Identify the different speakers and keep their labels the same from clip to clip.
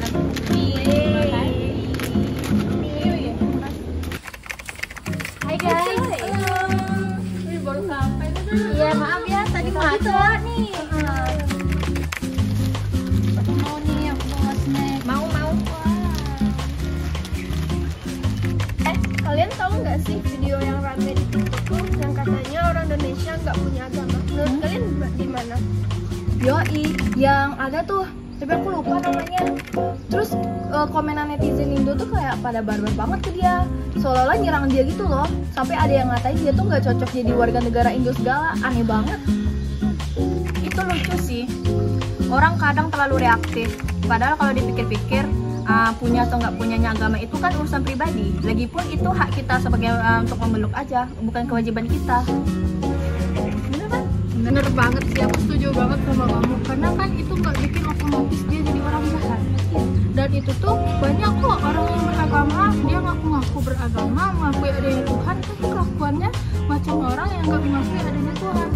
Speaker 1: Hai guys.
Speaker 2: Wih, baru sampai tuh.
Speaker 1: Iya maaf ya tadi macet nih. Mau nih aku bawa snack. Mau.
Speaker 2: Kalian tahu nggak sih video yang rame di TikTok tuh yang katanya orang Indonesia nggak punya agama? Menurut kalian gimana?
Speaker 1: Yoi, yang ada tuh, tapi aku lupa namanya. Terus komenan netizen Indo tuh kayak pada barbar banget ke dia, seolah-olah nyerang dia gitu loh. Sampai ada yang ngatain dia tuh nggak cocok jadi warga negara Indo segala, aneh banget.
Speaker 3: Itu lucu sih. Orang kadang terlalu reaktif. Padahal kalau dipikir-pikir, punya atau nggak punyanya agama itu kan urusan pribadi. Lagipun itu hak kita sebagai untuk memeluk aja, bukan kewajiban kita.
Speaker 2: Bener kan? Bener banget sih, aku setuju banget sama kamu. Karena kan itu nggak bikin otomatis dia jadi orang jahat. Dan itu tuh banyak kok orang yang beragama, dia ngaku-ngaku beragama, mengakui adanya Tuhan, tapi kelakuannya macam orang yang nggak mengakui adanya Tuhan.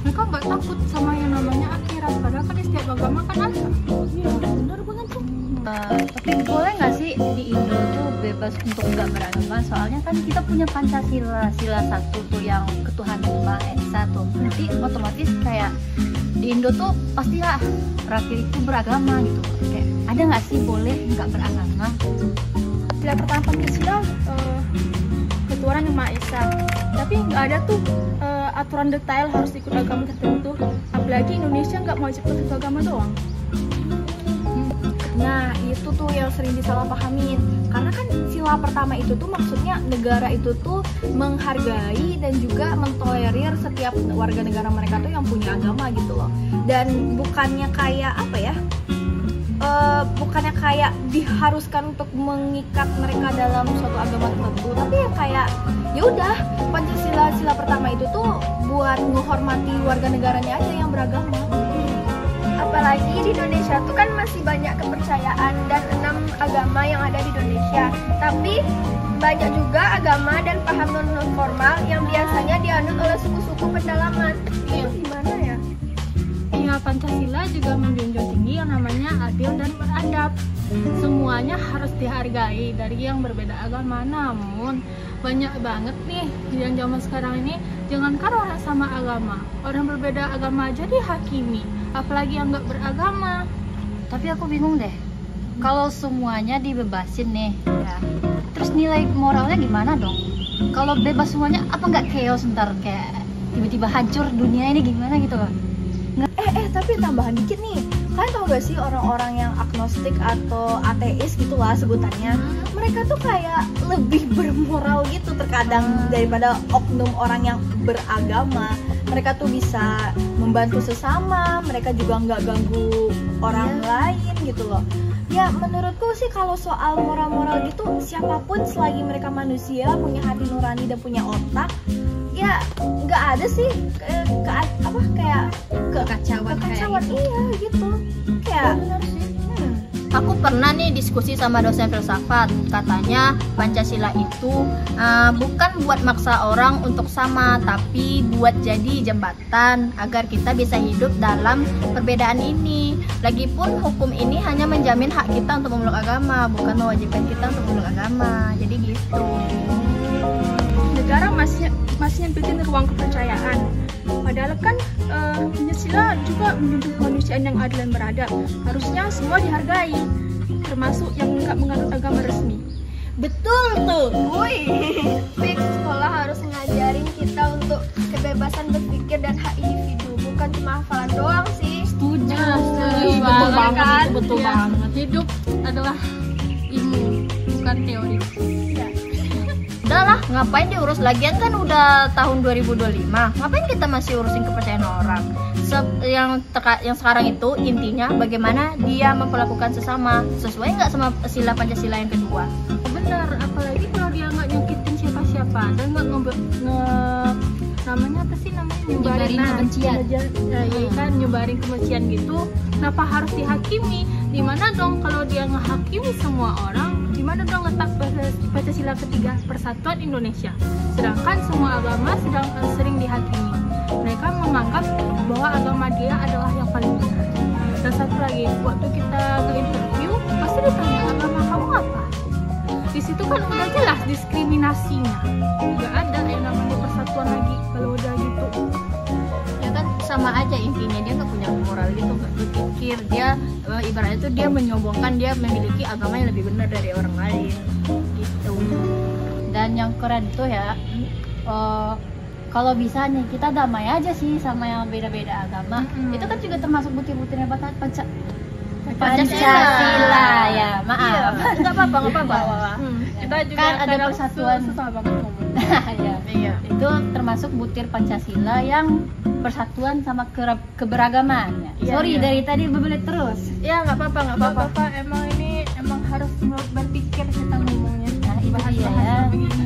Speaker 2: Mereka nggak takut sama yang namanya akhirat, padahal kan di setiap agama kan ada. Iya, bener banget tuh.
Speaker 1: Tapi boleh nggak sih di Indo tuh bebas untuk nggak beragama? Soalnya kan kita punya Pancasila, sila 1 tuh yang ketuhanan Maha Esa tuh. Nanti otomatis kayak di Indo tuh pastilah rakyat itu beragama gitu. Kayak ada nggak sih boleh nggak beragama?
Speaker 2: Sila pertama Pancasila ketuhanan yang Maha Esa. Tapi nggak ada tuh aturan detail harus ikut agama tertentu. Apalagi Indonesia nggak mau ikut satu agama doang.
Speaker 1: Nah itu tuh yang sering disalahpahamin. Karena kan sila pertama itu tuh maksudnya negara itu tuh menghargai dan juga mentolerir setiap warga negara mereka tuh yang punya agama gitu loh. Dan bukannya kayak apa ya, bukannya kayak diharuskan untuk mengikat mereka dalam suatu agama tertentu, tapi ya kayak ya udah, Pancasila sila pertama itu tuh buat menghormati warga negaranya aja yang beragama.
Speaker 2: Apalagi di Indonesia tuh kan masih banyak kepercayaan dan 6 agama yang ada di Indonesia. Tapi banyak juga agama dan paham non formal yang biasanya dianut oleh suku-suku pedalaman. Itu gimana ya?
Speaker 4: Iya, Pancasila juga menjunjung tinggi yang namanya adil dan beradab. Semuanya harus dihargai dari yang berbeda agama. Namun banyak banget nih yang zaman sekarang ini, jangankan orang sama agama, orang berbeda agama aja dihakimi, apalagi yang nggak beragama.
Speaker 1: Tapi aku bingung deh, kalau semuanya dibebasin nih ya, terus nilai moralnya gimana dong? Kalau bebas semuanya, apa nggak chaos ntar kayak tiba-tiba hancur dunia ini gimana gitu loh?
Speaker 3: Tapi tambahan dikit nih, kalian tau gak sih orang-orang yang agnostik atau ateis gitulah sebutannya, mereka tuh kayak lebih bermoral gitu terkadang daripada oknum orang yang beragama. Mereka tuh bisa membantu sesama, mereka juga nggak ganggu orang lain gitu loh. Ya menurutku sih kalau soal moral-moral gitu, siapapun selagi mereka manusia, punya hati nurani dan punya otak, ya nggak ada sih kekacauan iya gitu. Kayak benar sih.
Speaker 5: Aku pernah nih diskusi sama dosen filsafat, katanya Pancasila itu bukan buat maksa orang untuk sama, tapi buat jadi jembatan agar kita bisa hidup dalam perbedaan ini. Lagipun hukum ini hanya menjamin hak kita untuk memeluk agama, bukan mewajibkan kita untuk memeluk agama. Jadi gitu.
Speaker 2: Negara masih nyempitin ruang kepercayaan. Padahal kan Pancasila juga menjunjung kemanusiaan yang adil dan beradab. Harusnya semua dihargai, termasuk yang nggak menganut agama resmi.
Speaker 3: Betul tuh.
Speaker 2: Fix, sekolah harus ngajarin kita untuk kebebasan berpikir dan hak individu, bukan cuma hafalan doang sih.
Speaker 4: Setuju,
Speaker 2: Betul banget,
Speaker 4: betul banget. Hidup adalah ilmu, bukan teori.
Speaker 5: Udahlah, ngapain diurus, lagian kan udah tahun 2025. Ngapain kita masih urusin kepercayaan orang? Yang sekarang itu intinya bagaimana dia memperlakukan sesama, sesuai nggak sama sila Pancasila yang kedua.
Speaker 4: Benar, apalagi kalau dia nggak nyakitin siapa-siapa dan nggak nyebarin kebencian. Kan nyebarin kebencian gitu. Kenapa harus dihakimi? Dimana dong kalau dia ngehakimi semua orang? Dimana dong letak Pancasila ketiga, Persatuan Indonesia? Sedangkan semua agama sering dihakimi. Mereka menganggap bahwa agama dia adalah yang paling benar. Dan satu lagi, waktu kita ke interview pasti
Speaker 2: diskriminasinya. Nggak ada yang namanya persatuan lagi kalau udah gitu.
Speaker 5: Ya kan sama aja intinya, dia nggak punya moral gitu, nggak berpikir dia ibaratnya tuh dia menyombongkan dia memiliki agama yang lebih benar dari orang lain gitu. Dan yang keren tuh ya, kalau bisa nih kita damai aja sih sama yang beda-beda agama. Itu kan juga termasuk butir-butirnya Pancasila ya, maaf. Nggak apa-apa.
Speaker 2: Kita juga
Speaker 5: Kan ada
Speaker 2: kadang
Speaker 5: persatuan.
Speaker 2: susah banget ngomong.
Speaker 5: Ya,
Speaker 2: Iya.
Speaker 5: itu termasuk butir Pancasila yang persatuan sama keberagaman ya.
Speaker 2: Iya,
Speaker 5: Sorry
Speaker 2: iya.
Speaker 5: dari tadi bebelit terus.
Speaker 2: Ya nggak apa-apa. Emang harus berpikir kita ngomongnya.
Speaker 5: Nah, itu dia ya.
Speaker 2: begini.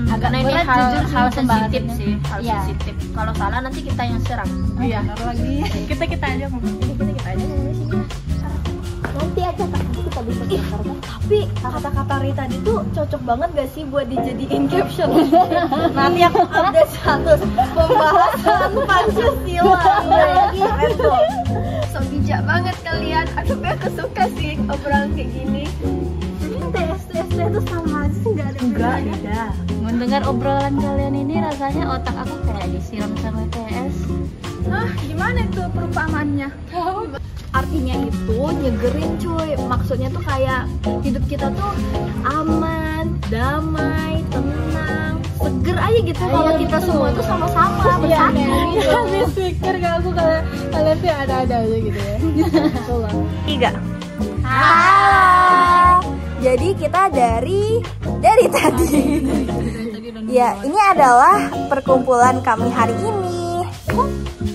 Speaker 5: Agak
Speaker 2: Karena ini
Speaker 5: berat
Speaker 2: hal
Speaker 5: jujur sih
Speaker 2: sensitif
Speaker 5: pembahasannya.
Speaker 2: sih, hal
Speaker 5: Iya.
Speaker 2: sensitif.
Speaker 5: Kalau salah nanti kita yang serang.
Speaker 2: Iya.
Speaker 5: Benar lagi.
Speaker 2: Kita aja ngomong. Kita aja ngomong sini.
Speaker 3: Nanti aja tapi kita bisa bongkar. Tapi kata-kata Rita tadi tuh cocok banget gak sih buat dijadiin caption? Nanti aku update status pembahasan Pancasila. Keren tuh.
Speaker 1: So bijak banget kalian. Aku suka sih obrolan kayak gini.
Speaker 3: TST itu sama aja sih, nggak ada bedanya.
Speaker 5: Beda. Mendengar obrolan kalian ini rasanya otak aku kayak disiram sama PS.
Speaker 1: Gimana itu perumpamaannya? Artinya itu nyegerin cuy. Maksudnya tuh kayak hidup kita tuh aman, damai, tenang, seger aja gitu kalau kita semua tuh sama-sama bersatu.
Speaker 2: Habis pikir gak aku kalian tuh ada-ada aja gitu ya.
Speaker 3: Tiga. Halo. Jadi kita dari tadi. Ya, ini adalah perkumpulan kami hari ini.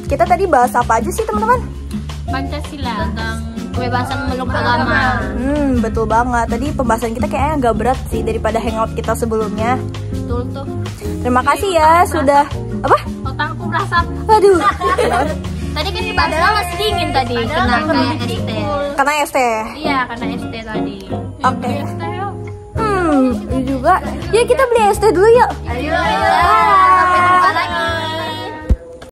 Speaker 3: Kita tadi bahas apa aja sih teman-teman?
Speaker 2: Pancasila.
Speaker 5: Tentang kebebasan memeluk agama.
Speaker 3: Betul banget. Tadi pembahasan kita kayaknya agak berat sih daripada hangout kita sebelumnya.
Speaker 5: Betul tuh.
Speaker 3: Terima kasih ya sudah apa?
Speaker 2: Otakku merasa
Speaker 3: Aduh.
Speaker 5: Tadi kan padahal masih dingin tadi kena kayak ST.
Speaker 3: Karena ST.
Speaker 5: Iya, karena ST tadi.
Speaker 3: Oke. Ini juga. Ya kita beli ST dulu yuk.
Speaker 5: Ayo.
Speaker 3: Bye.